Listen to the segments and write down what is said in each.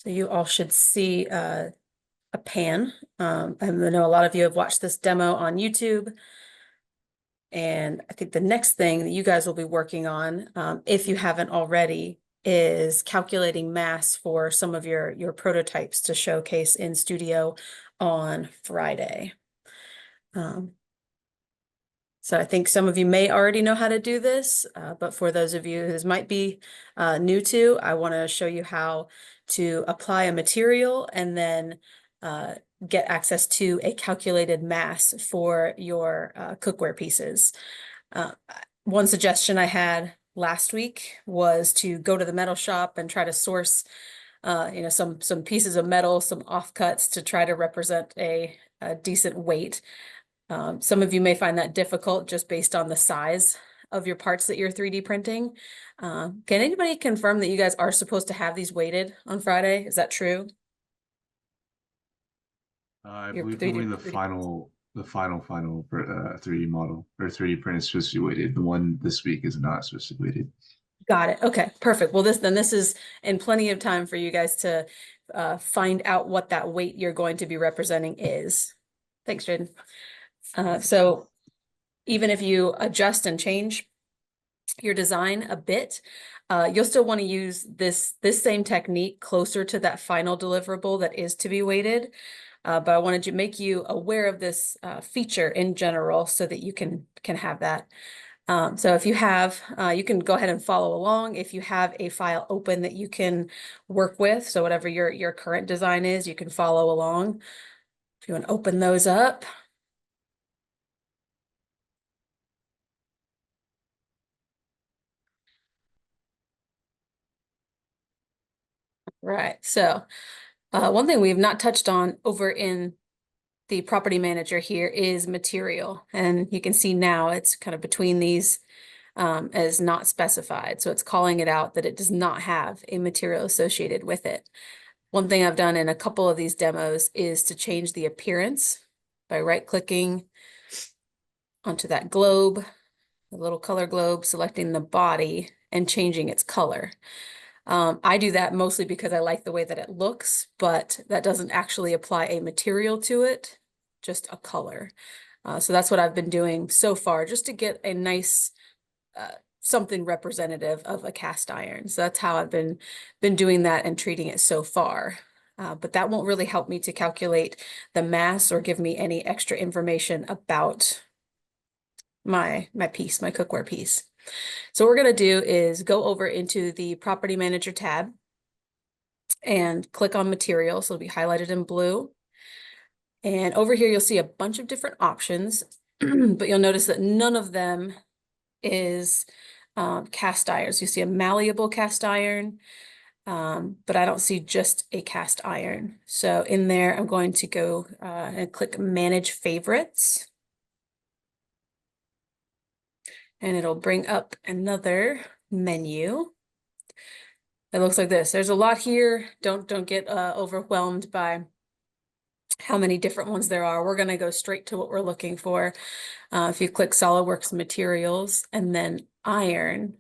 So you all should see a pan. I know a lot of you have watched this demo on YouTube. And I think the next thing that you guys will be working on, if you haven't already, is calculating mass for some of your prototypes to showcase in studio on Friday. So I think some of you may already know how to do this, but for those of you who this might be new to, I want to show you how to apply a material and then get access to a calculated mass for your cookware pieces. Uh, One suggestion I had last week was to go to the metal shop and try to source some pieces of metal, some offcuts to try to represent a decent weight. Some of you may find that difficult just based on the size of your parts that you're 3D printing. Can anybody confirm that you guys are supposed to have these weighted on Friday? Is that true? I Your believe 3D, only the final 3D model or 3D print is supposed to be weighted. The one this week is not supposed to be weighted. Got it. Okay, perfect. Well, this is in plenty of time for you guys to find out what that weight you're going to be representing is. Thanks, Jaden. So even if you adjust and change your design a bit, you'll still want to use this same technique closer to that final deliverable that is to be weighted. But I wanted to make you aware of this feature in general so that you can have that. So if you have, you can go ahead and follow along. If you have a file open that you can work with, so whatever your current design is, you can follow along. If you want to open those up. Right, so one thing we've not touched on over in the property manager here is material. And you can see now it's kind of between these as not specified. So it's calling it out that it does not have a material associated with it. One thing I've done in a couple of these demos is to change the appearance by right-clicking onto that globe, the little color globe, selecting the body and changing its color. I do that mostly because I like the way that it looks, but that doesn't actually apply a material to it, just a color. So that's what I've been doing so far, just to get a nice something representative of a cast iron. So that's how I've been doing that and treating it so far. But that won't really help me to calculate the mass or give me any extra information about my piece, my cookware piece. So what we're going to do is go over into the Property Manager tab and click on Material. So it'll be highlighted in blue. And over here, you'll see a bunch of different options, but you'll notice that none of them is cast irons. You see a malleable cast iron, but I don't see just a cast iron. So in there, I'm going to go and click Manage Favorites. And it'll bring up another menu. It looks like this. There's a lot here. Don't get overwhelmed by how many different ones there are. We're going to go straight to what we're looking for. If you click SolidWorks Materials and then Iron,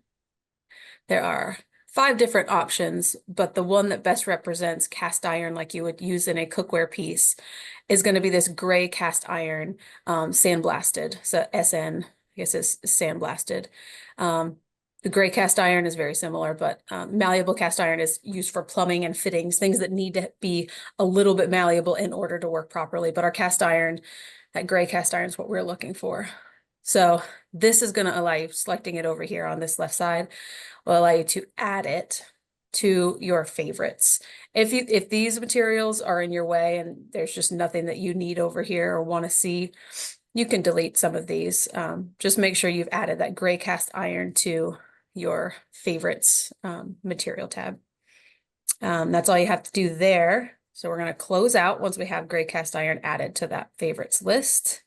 there are 5 different options, but the one that best represents cast iron like you would use in a cookware piece is going to be this gray cast iron, sandblasted. So SN, I guess, is sandblasted. The gray cast iron is very similar, but malleable cast iron is used for plumbing and fittings, things that need to be a little bit malleable in order to work properly. But our cast iron, that gray cast iron is what we're looking for. So this is going to allow you, selecting it over here on this left side, will allow you to add it to your favorites. If these materials are in your way and there's just nothing that you need over here or want to see, you can delete some of these. Just make sure you've added that gray cast iron to your favorites material tab. That's all you have to do there. So we're going to close out once we have gray cast iron added to that favorites list.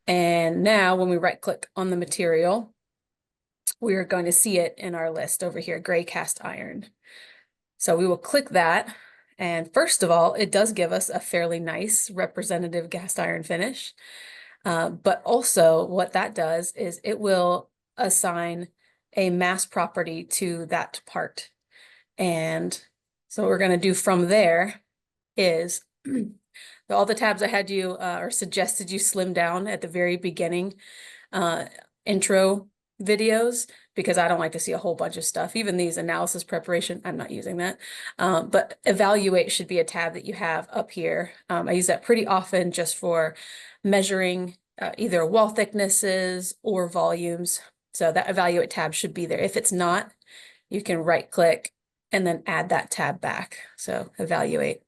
And now when we right click on the material, we are going to see it in our list over here, gray cast iron. So we will click that. And first of all, it does give us a fairly nice representative cast iron finish. But also what that does is it will assign a mass property to that part. And So what we're gonna do from there is all the tabs I had you or suggested you slim down at the very beginning uh, intro videos, because I don't like to see a whole bunch of stuff. Even these analysis preparation, I'm not using that. But evaluate should be a tab that you have up here. I use that pretty often just for measuring either wall thicknesses or volumes. So that evaluate tab should be there. If it's not, you can right click and then add that tab back. So evaluate.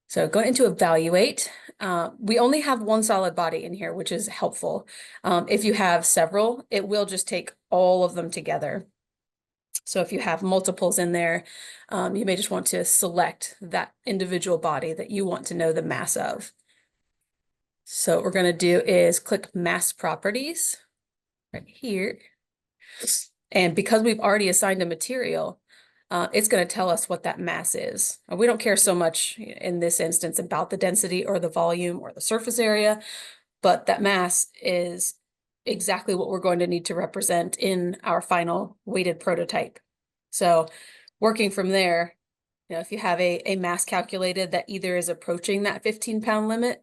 So go into evaluate. We only have one solid body in here, which is helpful. If you have several, it will just take all of them together. So if you have multiples in there, you may just want to select that individual body that you want to know the mass of. So what we're going to do is click mass properties right here. And because we've already assigned a material, it's going to tell us what that mass is. We don't care so much in this instance about the density or the volume or the surface area, but that mass is exactly what we're going to need to represent in our final weighted prototype. So working from there, if you have a mass calculated that either is approaching that 15-pound limit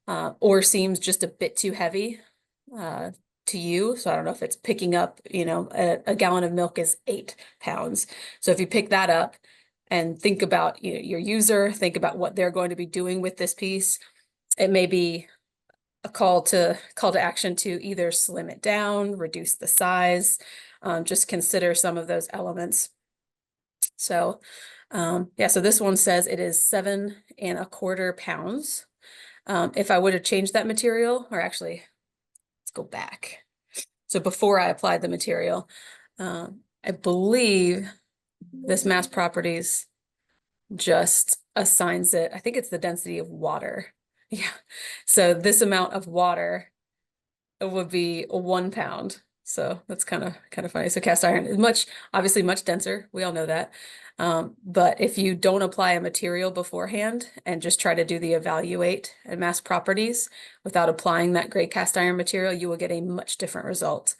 or seems just a bit too heavy, to you. So I don't know if it's picking up, a gallon of milk is 8 pounds. So if you pick that up and think about your user, think about what they're going to be doing with this piece, it may be a call to action to either slim it down, reduce the size, just consider some of those elements. So yeah, so this one says it is 7¼ pounds. If I would have changed that material, or actually, let's go back. So before I applied the material, I believe this mass properties just assigns it, I think it's the density of water. Yeah. So this amount of water would be 1 pound. So that's kind of funny. So cast iron is obviously much denser. We all know that. But if you don't apply a material beforehand and just try to do the evaluate and mass properties without applying that gray cast iron material, you will get a much different result.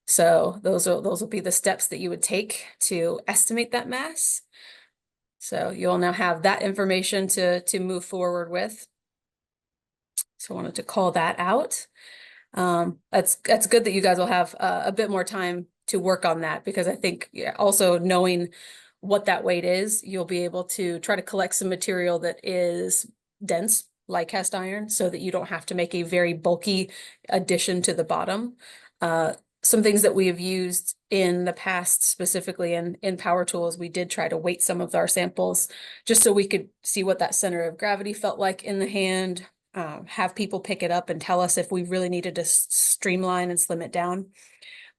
So those will be the steps that you would take to estimate that mass. So you'll now have that information to move forward with. So I wanted to call that out. That's good that you guys will have a bit more time to work on that, because I think also knowing what that weight is, you'll be able to try to collect some material that is dense, like cast iron, so that you don't have to make a very bulky addition to the bottom. Some things that we have used in the past, specifically in power tools, we did try to weight some of our samples just so we could see what that center of gravity felt like in the hand, have people pick it up and tell us if we really needed to streamline and slim it down.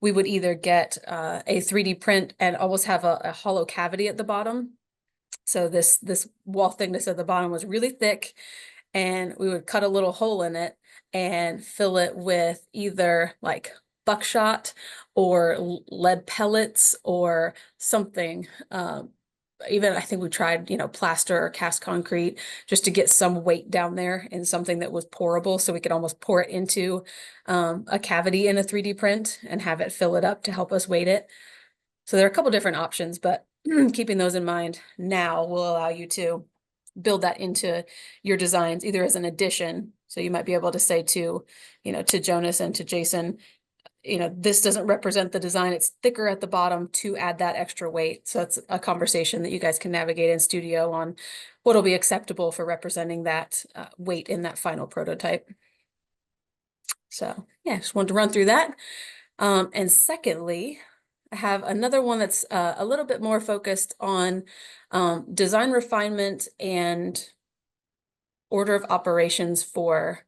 We would either get a 3D print and almost have a hollow cavity at the bottom. So this wall thickness at the bottom was really thick, and we would cut a little hole in it and fill it with either like buckshot or lead pellets or something. Even I think we tried, plaster or cast concrete just to get some weight down there in something that was pourable, so we could almost pour it into a cavity in a 3D print and have it fill it up to help us weight it. So there are a couple different options, but keeping those in mind now will allow you to build that into your designs, either as an addition. So you might be able to say to Jonas and to Jason, this doesn't represent the design. It's thicker at the bottom to add that extra weight. So it's a conversation that you guys can navigate in studio on what'll be acceptable for representing that weight in that final prototype. So yeah, just wanted to run through that. And secondly, I have another one that's a little bit more focused on design refinement and order of operations for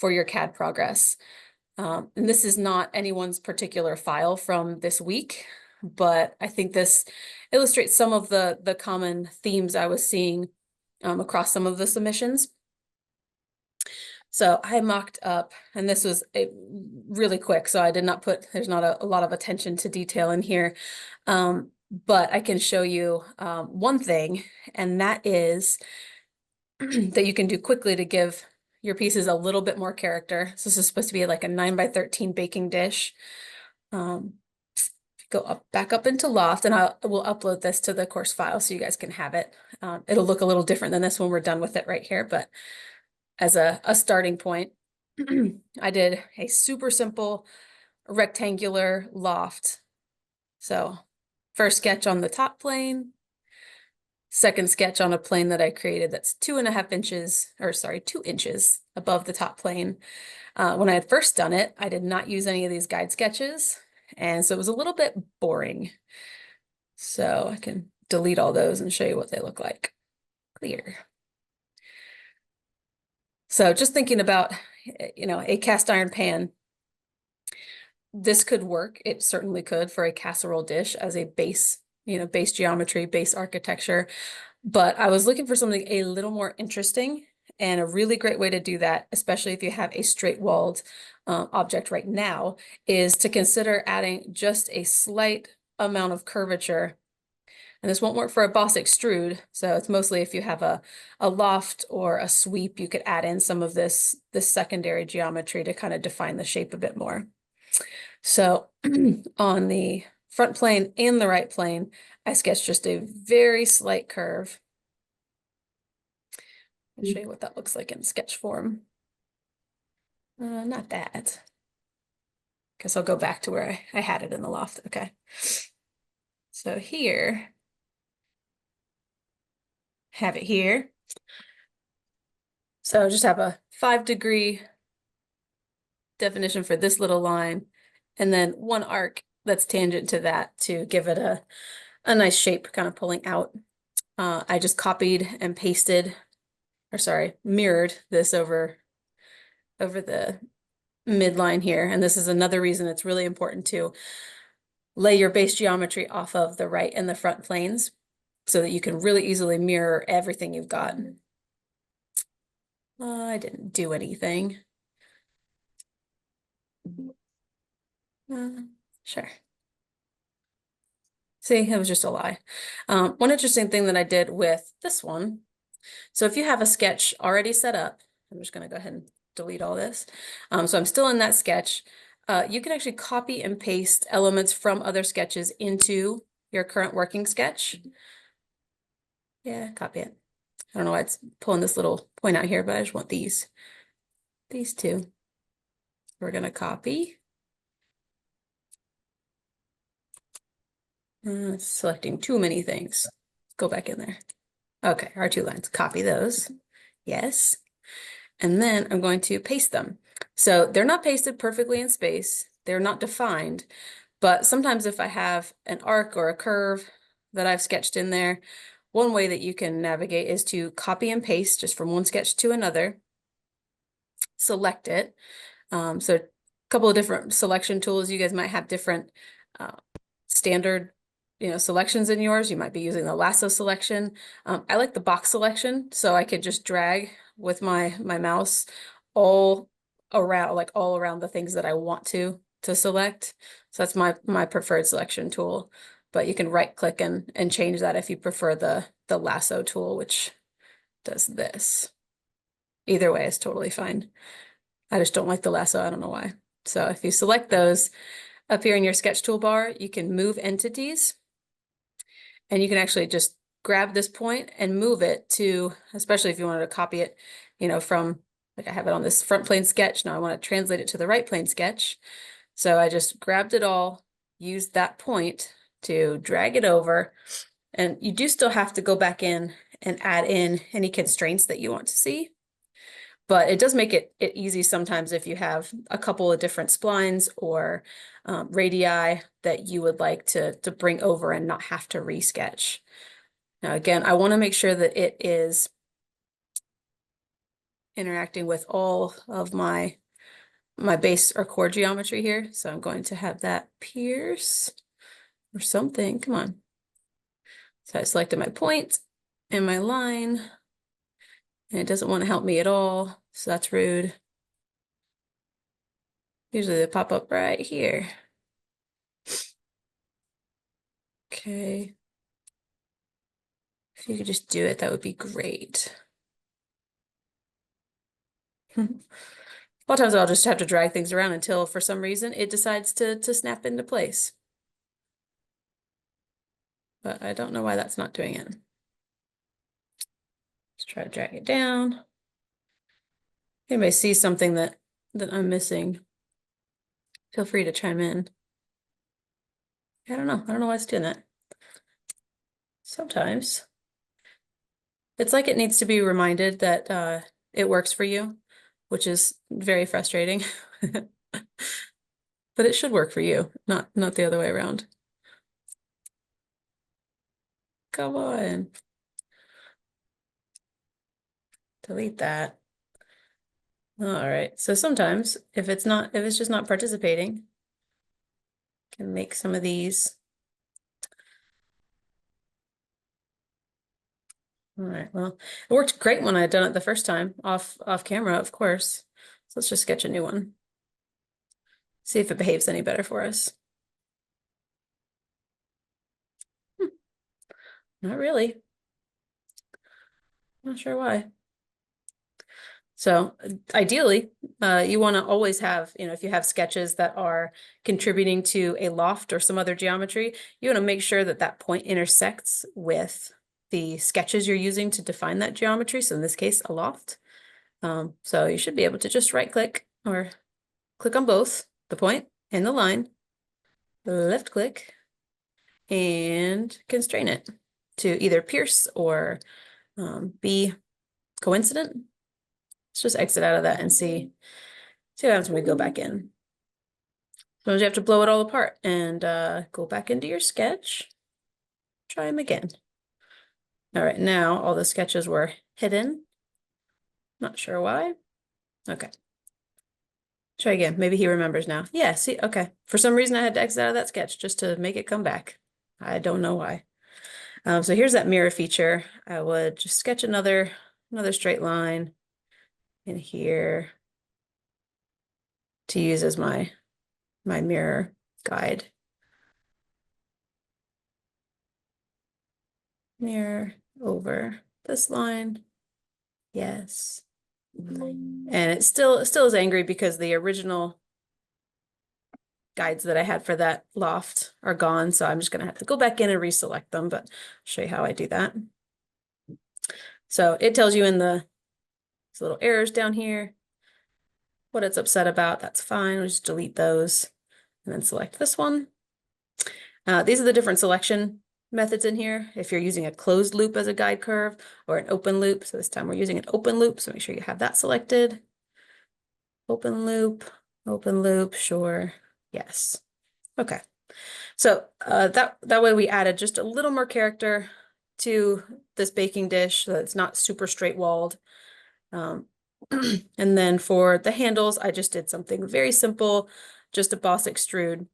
your CAD progress. And this is not anyone's particular file from this week, but I think this illustrates some of the common themes I was seeing across some of the submissions. So I mocked up, and this was really quick, so I did not there's not a lot of attention to detail in here, but I can show you one thing, and that is that you can do quickly to give your pieces a little bit more character. So this is supposed to be like a 9 by 13 baking dish. Go go up, back up into Loft, and I will upload this to the course file so you guys can have it. It'll look a little different than this when we're done with it right here, but as a starting point, I did a super simple rectangular loft. So first sketch on the top plane, second sketch on a plane that I created that's 2.5 inches, or sorry, 2 inches above the top plane. When I had first done it, I did not use any of these guide sketches, and so it was a little bit boring. So I can delete all those and show you what they look like. Clear. So just thinking about, a cast iron pan. This could work. It certainly could for a casserole dish as a base, base geometry, base architecture. But I was looking for something a little more interesting, and a really great way to do that, especially if you have a straight walled object right now, is to consider adding just a slight amount of curvature. And this won't work for a boss extrude, so it's mostly if you have a loft or a sweep, you could add in some of this secondary geometry to kind of define the shape a bit more. So on the front plane and the right plane, I sketched just a very slight curve. I'll show you what that looks like in sketch form. Not that. Guess I'll go back to where I had it in the loft. Okay. So here, have it here. So just have a 5-degree definition for this little line, and then one arc that's tangent to that to give it a nice shape kind of pulling out. I just copied and pasted, or sorry, mirrored this over the midline here. And this is another reason it's really important to lay your base geometry off of the right and the front planes so that you can really easily mirror everything you've got. I didn't do anything. Sure. See, it was just a lie. One interesting thing that I did with this one, so if you have a sketch already set up, I'm just going to go ahead and delete all this. So I'm still in that sketch. You can actually copy and paste elements from other sketches into your current working sketch. Yeah, copy it. I don't know why it's pulling this little point out here, but I just want these two. We're going to copy. Selecting too many things. Go back in there. Okay, our 2 lines. Copy those. Yes. And then I'm going to paste them. So they're not pasted perfectly in space. They're not defined. But sometimes if I have an arc or a curve that I've sketched in there, one way that you can navigate is to copy and paste just from one sketch to another. Select it. So a couple of different selection tools. You guys might have different standard selections in yours. You might be using the lasso selection. I like the box selection, so I could just drag with my mouse all around the things that I want to select. So that's my preferred selection tool. But you can right click and change that if you prefer the lasso tool, which does this. Either way is totally fine. I just don't like the lasso. I don't know why. So if you select those up here in your sketch toolbar, you can move entities. And you can actually just grab this point and move it to, especially if you wanted to copy it, from, like I have it on this front plane sketch. Now I want to translate it to the right plane sketch. So I just grabbed it all, used that point to drag it over. And you do still have to go back in and add in any constraints that you want to see. But it does make it easy sometimes if you have a couple of different splines or radii that you would like to bring over and not have to resketch. Now, again, I want to make sure that it is interacting with all of my base or core geometry here. So I'm going to have that pierce or something. Come on. So I selected my point and my line, and it doesn't want to help me at all. So that's rude. Usually they pop up right here. Okay. If you could just do it, that would be great. A lot of times I'll just have to drag things around until for some reason it decides to snap into place. but I don't know why that's not doing it. Let's try to drag it down. Anybody see something that I'm missing? Feel free to chime in. I don't know. I don't know why it's doing that. Sometimes it's like it needs to be reminded that it works for you, which is very frustrating. But it should work for you, not the other way around. Come on. Delete that. All right. So sometimes if it's just not participating, can make some of these. All right. Well, it worked great when I had done it the first time off camera, of course. So let's just sketch a new one. See if it behaves any better for us. Not really. Not sure why. So ideally, you want to always have, if you have sketches that are contributing to a loft or some other geometry, you want to make sure that that point intersects with the sketches you're using to define that geometry. So in this case, a loft. So you should be able to just right click or click on both the point and the line, left click, and constrain it to either pierce or be coincident. Let's just exit out of that and see what happens when we go back in. Sometimes you have to blow it all apart and go back into your sketch. Try them again. All right, now all the sketches were hidden. Not sure why. Okay. Try again. Maybe he remembers now. Yeah, see, okay. For some reason I had to exit out of that sketch just to make it come back. I don't know why. So here's that mirror feature. I would just sketch another straight line in here to use as my mirror guide. Mirror over this line. Yes. And it still is angry because the original guides that I had for that loft are gone. So I'm just gonna have to go back in and reselect them, but I'll show you how I do that. So it tells you in these little errors down here what it's upset about. That's fine. We'll just delete those and then select this one. These are the different selection methods in here. If you're using a closed loop as a guide curve or an open loop. So this time we're using an open loop. So make sure you have that selected. Open loop, sure. Yes. Okay. So that way we added just a little more character to this baking dish so that it's not super straight walled. And then for the handles, I just did something very simple, just a boss extrude.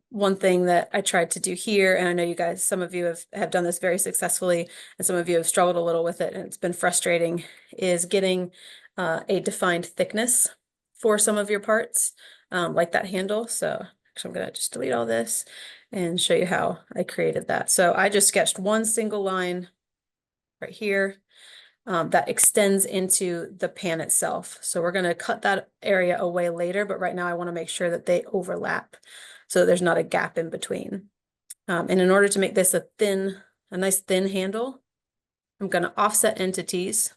One thing that I tried to do here, and I know you guys, some of you have done this very successfully, and some of you have struggled a little with it, and it's been frustrating, is getting a defined thickness for some of your parts, like that handle. So actually, I'm gonna just delete all this and show you how I created that. So I just sketched one single line right here that extends into the pan itself. So we're gonna cut that area away later, but right now I wanna make sure that they overlap so there's not a gap in between. And in order to make this a nice thin handle, I'm gonna offset entities.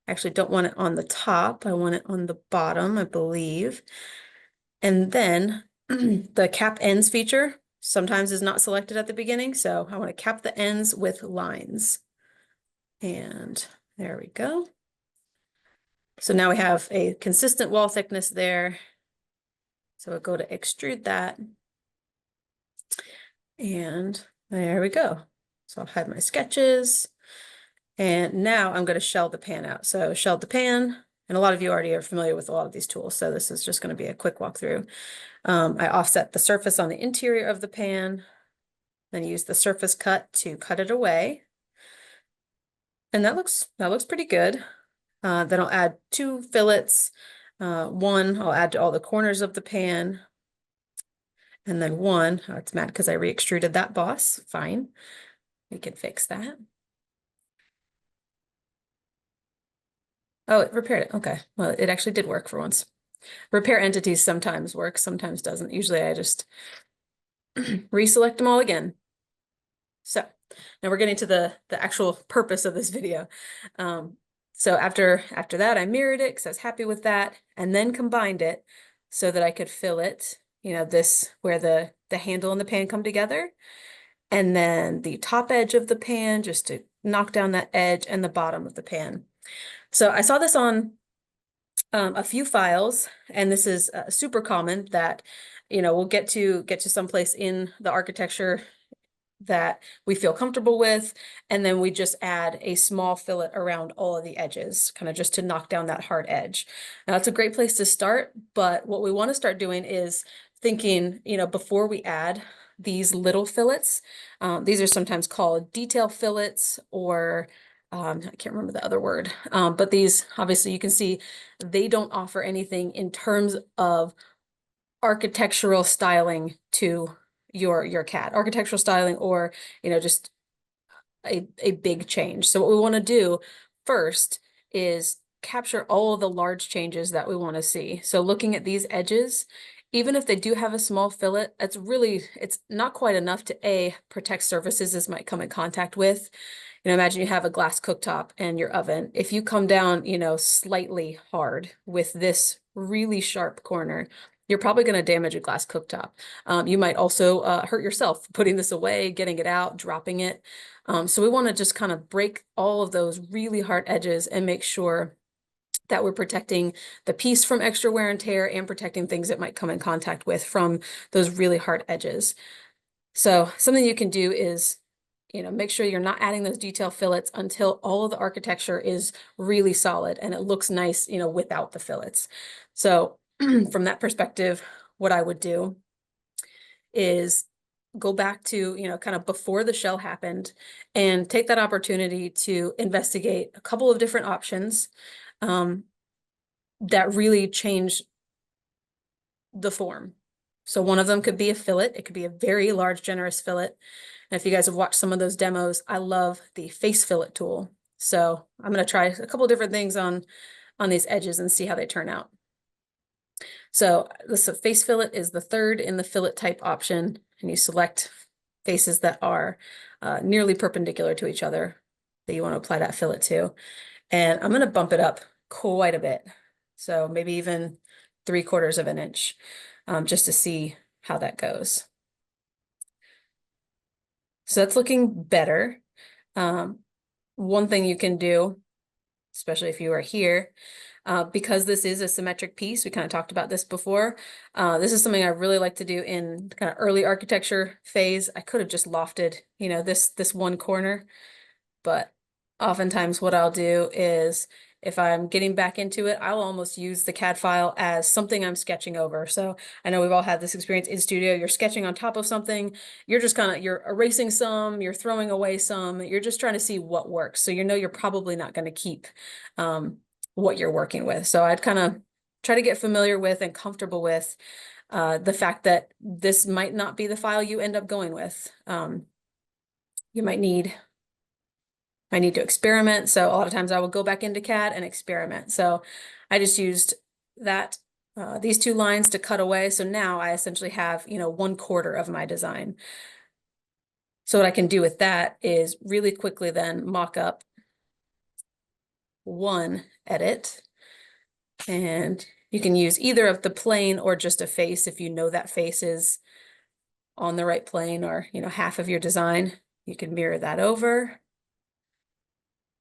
I actually don't want it on the top. I want it on the bottom, I believe. And then the cap ends feature sometimes is not selected at the beginning. So I want to cap the ends with lines. And there we go. So now we have a consistent wall thickness there. So we'll go to extrude that. And there we go. So I'll hide my sketches. And now I'm going to shell the pan out. So shell the pan, and a lot of you already are familiar with a lot of these tools. So this is just going to be a quick walkthrough. I offset the surface on the interior of the pan, then use the surface cut to cut it away. And that looks pretty good. Then I'll add 2 fillets. One I'll add to all the corners of the pan. And then one, it's mad because I re-extruded that boss. Fine, we can fix that. Oh, it repaired it. Okay, well, it actually did work for once. Repair entities sometimes work, sometimes doesn't. Usually I just reselect them all again. So now we're getting to the actual purpose of this video. So after that, I mirrored it because I was happy with that, and then combined it so that I could fill it, this where the handle and the pan come together, and then the top edge of the pan just to knock down that edge, and the bottom of the pan. So I saw this on a few files, and this is super common that, we'll get to someplace in the architecture that we feel comfortable with, and then we just add a small fillet around all of the edges, kind of just to knock down that hard edge. Now, that's a great place to start, but what we want to start doing is thinking, before we add these little fillets, these are sometimes called detail fillets, or I can't remember the other word, but these, obviously you can see they don't offer anything in terms of architectural styling to your cat, architectural styling, or just a big change. So what we want to do first is capture all of the large changes that we want to see. So looking at these edges, even if they do have a small fillet, it's not quite enough to protect surfaces this might come in contact with. Imagine you have a glass cooktop and your oven. If you come down, slightly hard with this really sharp corner, you're probably going to damage a glass cooktop. You might also hurt yourself putting this away, getting it out, dropping it. So we want to just kind of break all of those really hard edges and make sure that we're protecting the piece from extra wear and tear, and protecting things it might come in contact with from those really hard edges. So something you can do is, make sure you're not adding those detail fillets until all of the architecture is really solid and it looks nice, without the fillets. So from that perspective, what I would do is go back to, kind of before the shell happened, and take that opportunity to investigate a couple of different options that really change the form. So one of them could be a fillet. It could be a very large, generous fillet. And if you guys have watched some of those demos, I love the face fillet tool. So I'm going to try a couple different things on these edges and see how they turn out. So this face fillet is the third in the fillet type option, and you select faces that are nearly perpendicular to each other that you want to apply that fillet to. And I'm going to bump it up quite a bit. So maybe even 3/4 of an inch, just to see how that goes. So that's looking better. One thing you can do, especially if you are here, because this is a symmetric piece, we kind of talked about this before. This is something I really like to do in kind of early architecture phase. I could have just lofted, this one corner, but oftentimes what I'll do is, if I'm getting back into it, I'll almost use the CAD file as something I'm sketching over. So I know we've all had this experience in studio. You're sketching on top of something. You're just you're erasing some, you're throwing away some. You're just trying to see what works. So you're probably not going to keep what you're working with. So I'd kind of try to get familiar with and comfortable with the fact that this might not be the file you end up going with. You might need to experiment. So a lot of times I will go back into CAD and experiment. So I just used these two lines to cut away. So now I essentially have, 1/4 of my design. So what I can do with that is really quickly then mock up one edit, and you can use either of the plane or just a face if you know that face is on the right plane, or, half of your design. You can mirror that over.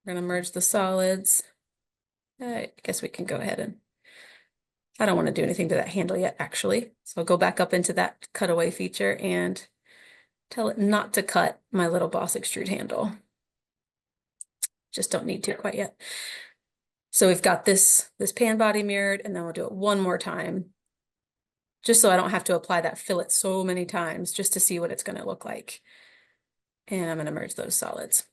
We're going to merge the solids. I guess we can go ahead and, I don't want to do anything to that handle yet, actually. So I'll go back up into that cutaway feature and tell it not to cut my little boss extrude handle. Just don't need to quite yet. So we've got this pan body mirrored, and then we'll do it one more time, just so I don't have to apply that fillet so many times, just to see what it's going to look like. And I'm going to merge those solids.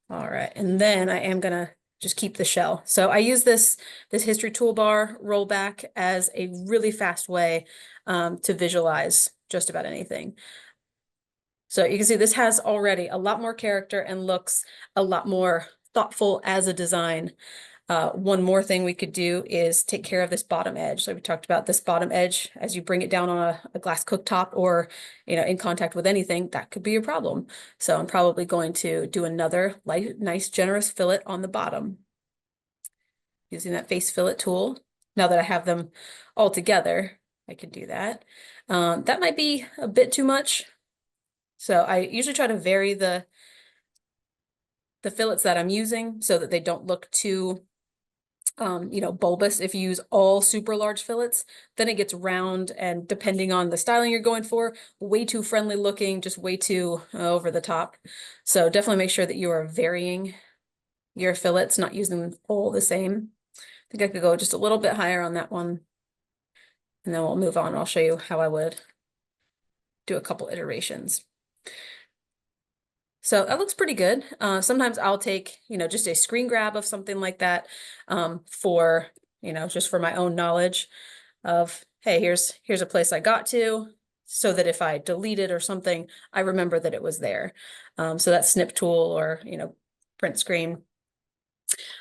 All right, and then I am going to just keep the shell. So I use this history toolbar rollback as a really fast way to visualize just about anything. So you can see this has already a lot more character and looks a lot more thoughtful as a design One more thing we could do is take care of this bottom edge. So we talked about this bottom edge as you bring it down on a glass cooktop or, in contact with anything, that could be a problem. So I'm probably going to do another light, nice, generous fillet on the bottom using that face fillet tool. Now that I have them all together, I can do that. That might be a bit too much. So I usually try to vary the fillets that I'm using so that they don't look too bulbous. If you use all super large fillets, then it gets round, and depending on the styling you're going for, way too friendly looking, just way too over the top. So definitely make sure that you are varying your fillets, not using them all the same. I think I could go just a little bit higher on that one, and then we'll move on. I'll show you how I would do a couple iterations. So that looks pretty good. Sometimes I'll take, just a screen grab of something like that, for, just for my own knowledge of, hey, here's a place I got to, so that if I delete it or something, I remember that it was there. So that snip tool or, print screen,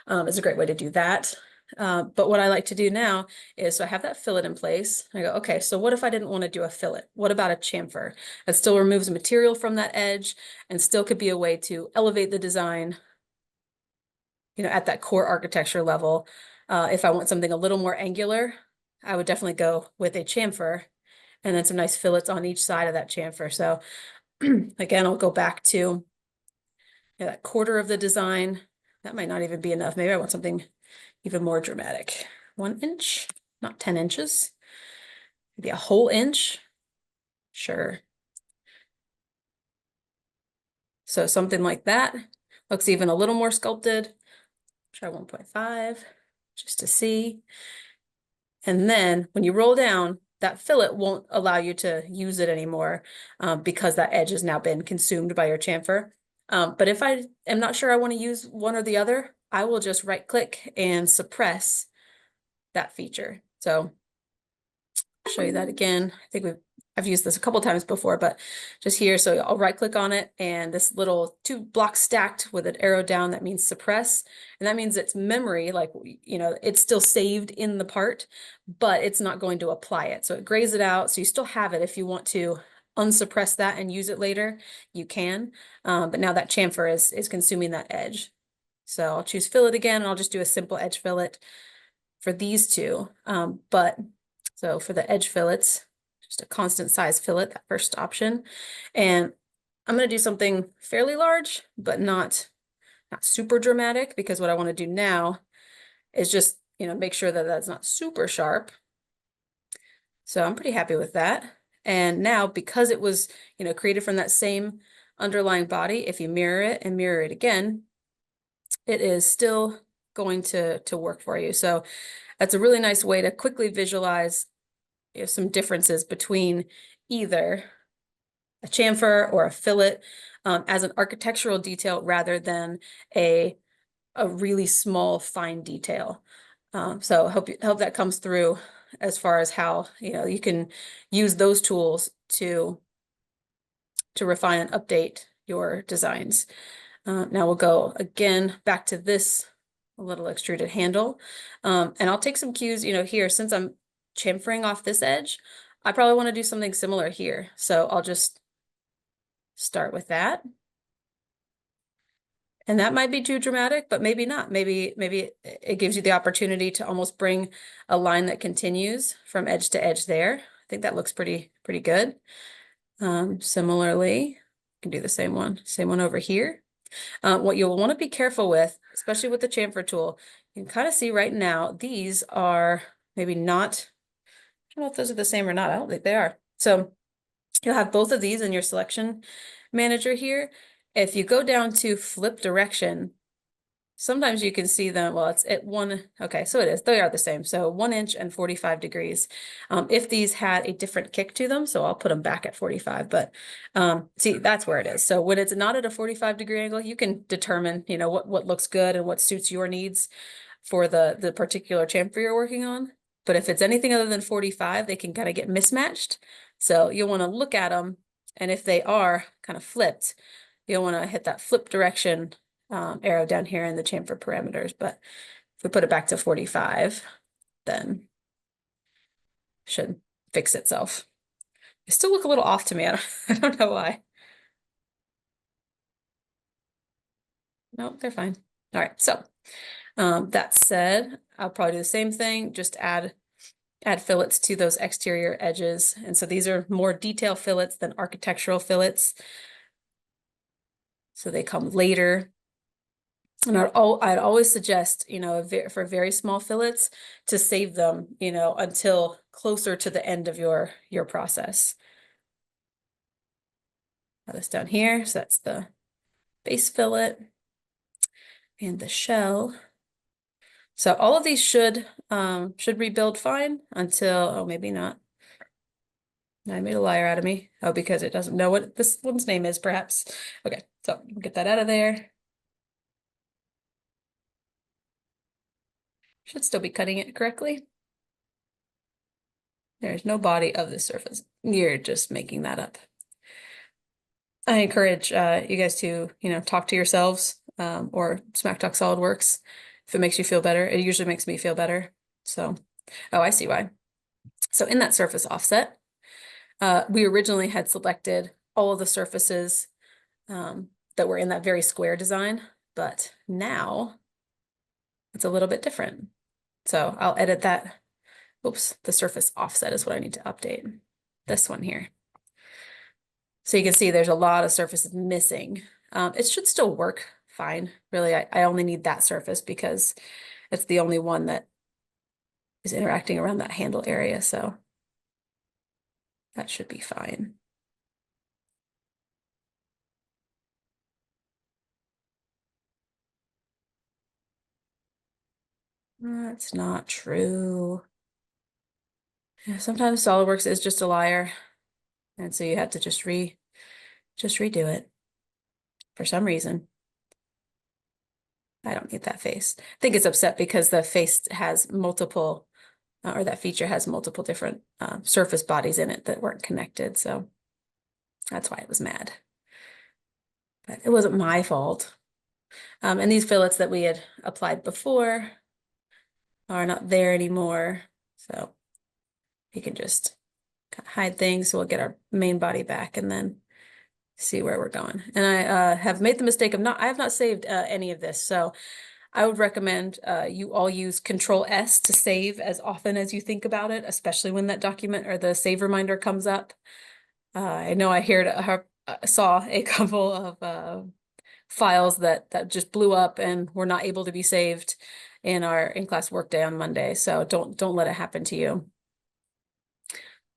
is a great way to do that. But what I like to do now is, so I have that fillet in place. I go, okay, so what if I didn't want to do a fillet? What about a chamfer? That still removes material from that edge and still could be a way to elevate the design, at that core architecture level. If I want something a little more angular, I would definitely go with a chamfer and then some nice fillets on each side of that chamfer. So again, I'll go back to that quarter of the design. That might not even be enough. Maybe I want something even more dramatic. 1 inch, not 10 inches. Maybe a whole inch. Sure. So something like that looks even a little more sculpted. Try 1.5 just to see. And then when you roll down, that fillet won't allow you to use it anymore, because that edge has now been consumed by your chamfer. But if I am not sure I want to use one or the other, I will just right click and suppress that feature. So I'll show you that again. I think I've used this a couple times before, but just here. So I'll right click on it, and this little 2 blocks stacked with an arrow down, that means suppress. And that means it's memory, like, it's still saved in the part, but it's not going to apply it. So it grays it out. So you still have it. If you want to unsuppress that and use it later, you can. But now that chamfer is consuming that edge. So I'll choose fillet again, and I'll just do a simple edge fillet for these two. So for the edge fillets, just a constant size fillet, that first option. And I'm going to do something fairly large, but not super dramatic, because what I want to do now is just, make sure that that's not super sharp. So I'm pretty happy with that. And now, because it was, created from that same underlying body, if you mirror it and mirror it again, it is still going to work for you. So that's a really nice way to quickly visualize, some differences between either a chamfer or a fillet, as an architectural detail rather than a really small fine detail. So I hope that comes through as far as how, you can use those tools to refine and update your designs. Now we'll go again back to this little extruded handle. And I'll take some cues, here, since I'm chamfering off this edge, I probably want to do something similar here. So I'll just start with that. And that might be too dramatic, but maybe not. Maybe it gives you the opportunity to almost bring a line that continues from edge to edge there. I think that looks pretty good. Similarly, you can do the same one over here. What you'll want to be careful with, especially with the chamfer tool, you can kind of see right now, these are maybe not, I don't know if those are the same or not. I don't think they are. So you'll have both of these in your selection manager here. If you go down to flip direction, sometimes you can see them. Well, it's at one. Okay, so it is. They are the same. So 1 inch and 45 degrees. If these had a different kick to them, so I'll put them back at 45. But see, that's where it is. So when it's not at a 45-degree angle, you can determine, what looks good and what suits your needs for the particular chamfer you're working on. But if it's anything other than 45, they can kind of get mismatched. So you'll want to look at them, and if they are kind of flipped, you'll want to hit that flip direction arrow down here in the chamfer parameters. But If we put it back to 45, then should fix itself. They still look a little off to me. I don't know why. Nope, they're fine. All right, so that said, I'll probably do the same thing, just add fillets to those exterior edges. And so these are more detail fillets than architectural fillets. So they come later. And I'd always suggest, for very small fillets to save them, until closer to the end of your process. Now this down here, so that's the base fillet and the shell. So all of these should rebuild fine until, oh, maybe not. I made a liar out of me. Oh, because it doesn't know what this one's name is, perhaps. Okay, so we'll get that out of there. Should still be cutting it correctly. There's no body of the surface. You're just making that up. I encourage you guys to, talk to yourselves or Smack Talk SolidWorks if it makes you feel better. It usually makes me feel better. So, oh, I see why. So in that surface offset, we originally had selected all of the surfaces that were in that very square design, but now it's a little bit different. So I'll edit that. Oops, the surface offset is what I need to update. This one here. So you can see there's a lot of surfaces missing. It should still work fine. Really, I only need that surface because it's the only one that is interacting around that handle area. So that should be fine. That's not true. Yeah, sometimes SolidWorks is just a liar. And so you have to just redo it for some reason. I don't need that face. I think it's upset because the face has multiple, or that feature has multiple different surface bodies in it that weren't connected. So that's why it was mad. But it wasn't my fault. And these fillets that we had applied before are not there anymore. So you can just hide things. So we'll get our main body back and then see where we're going. And I have made the mistake of I have not saved any of this. So I would recommend you all use Control S to save as often as you think about it, especially when that document or the save reminder comes up. I know I saw a couple of files that just blew up and were not able to be saved in our in-class workday on Monday. So don't let it happen to you.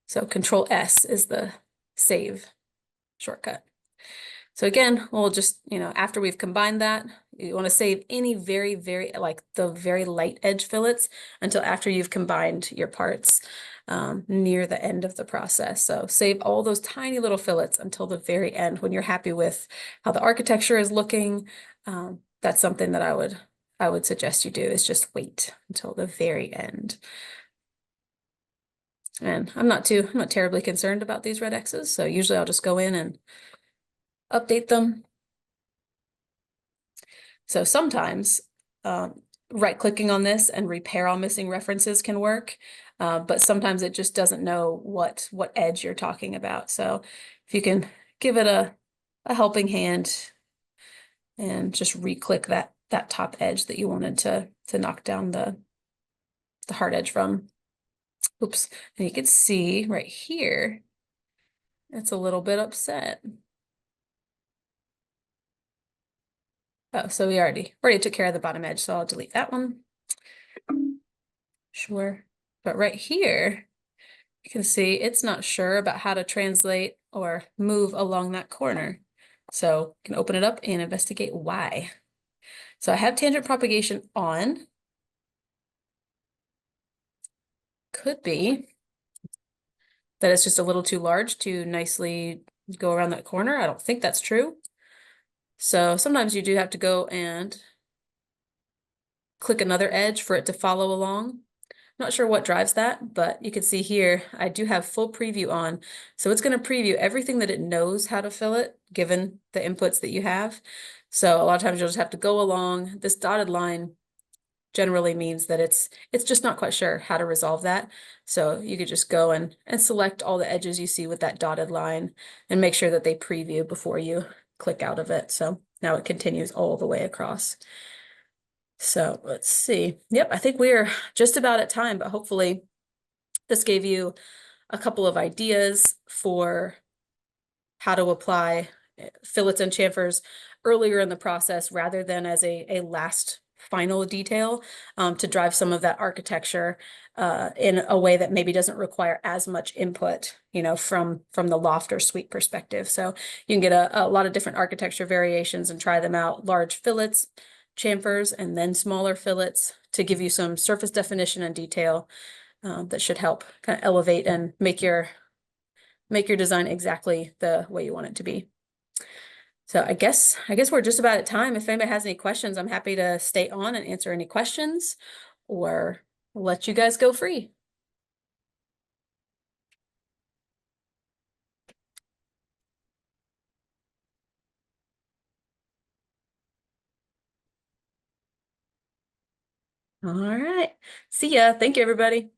So Control S is the save shortcut. So again, we'll just, after we've combined that, you want to save any very, very, like the very light edge fillets until after you've combined your parts near the end of the process. So save all those tiny little fillets until the very end when you're happy with how the architecture is looking. That's something that I would suggest you do, is just wait until the very end. And I'm not terribly concerned about these red X's. So usually I'll just go in and update them. So sometimes right-clicking on this and repair all missing references can work, but sometimes it just doesn't know what edge you're talking about. So if you can give it a helping hand and just re-click that top edge that you wanted to knock down the hard edge from. Oops, and you can see right here, it's a little bit upset. Oh, so we already took care of the bottom edge, so I'll delete that one. Sure. But right here, you can see it's not sure about how to translate or move along that corner. So you can open it up and investigate why. So I have tangent propagation on. Could be that it's just a little too large to nicely go around that corner. I don't think that's true. So sometimes you do have to go and click another edge for it to follow along. Not sure what drives that, but you can see here, I do have full preview on. So it's going to preview everything that it knows how to fill it, given the inputs that you have. So a lot of times you'll just have to go along this dotted line generally means that it's just not quite sure how to resolve that. So you could just go and select all the edges you see with that dotted line and make sure that they preview before you click out of it. So now it continues all the way across. So let's see. Yep, I think we're just about at time, but hopefully this gave you a couple of ideas for how to apply fillets and chamfers earlier in the process rather than as a last final detail, to drive some of that architecture in a way that maybe doesn't require as much input, from the loft or suite perspective. So you can get a lot of different architecture variations and try them out: large fillets, chamfers, and then smaller fillets to give you some surface definition and detail that should help kind of elevate and make your design exactly the way you want it to be. So I guess we're just about at time. If anybody has any questions, I'm happy to stay on and answer any questions or let you guys go free. All right. See ya. Thank you, everybody.